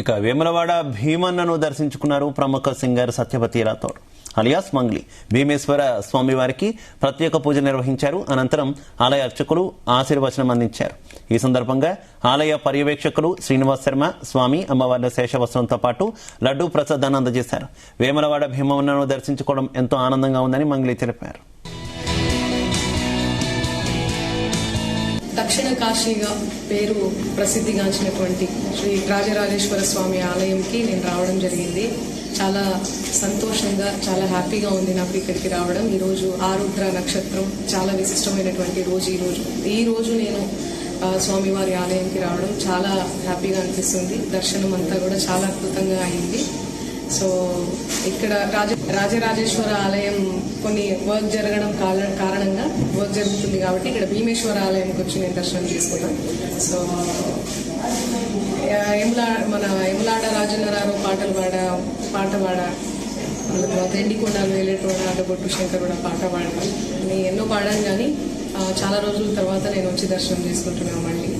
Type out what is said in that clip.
ఇక వేములవాడ భీమన్నను దర్శించుకున్నారు ప్రముఖ సింగర్ సత్యవతి రాథోడ్ అలియాస్ మంగ్లీ. భీమేశ్వర స్వామి వారికి ప్రత్యేక పూజ నిర్వహించారు. అనంతరం ఆలయ అర్చకులు ఆశీర్వచనం అందించారు. ఈ సందర్భంగా ఆలయ పర్యవేక్షకులు శ్రీనివాస్ శర్మ స్వామి అమ్మవార్ల శేషవస్త్రంతో పాటు లడ్డూ ప్రసాదాన్ని అందజేశారు. వేములవాడ భీమన్నను దర్శించుకోవడం ఎంతో ఆనందంగా ఉందని మంగ్లీ తెలిపారు. దక్షిణ కాశీగా పేరు ప్రసిద్ధిగాంచినటువంటి శ్రీ రాజరాజేశ్వర స్వామి ఆలయంకి నేను రావడం జరిగింది. చాలా సంతోషంగా చాలా హ్యాపీగా ఉంది నాకు ఇక్కడికి రావడం. ఈరోజు ఆరుద్ర నక్షత్రం చాలా విశిష్టమైనటువంటి రోజు. ఈ రోజు నేను స్వామివారి ఆలయంకి రావడం చాలా హ్యాపీగా అనిపిస్తుంది. దర్శనం అంతా కూడా చాలా అద్భుతంగా అయింది. సో ఇక్కడ రాజరాజేశ్వర ఆలయం కొన్ని వర్క్ జరగడం కారణంగా వర్క్ జరుగుతుంది కాబట్టి ఇక్కడ భీమేశ్వర ఆలయంకి వచ్చి నేను దర్శనం చేసుకున్నాను. సో మన ఎములాడ రాజన్నరారు పాట పాడ ఎండికొండలు వేలేటోడ అడ్డబొట్టు శంకరుడ పాట పాడడం నేను ఎన్నో పాడాను. కానీ చాలా రోజుల తర్వాత నేను వచ్చి దర్శనం చేసుకుంటున్నాను మళ్ళీ.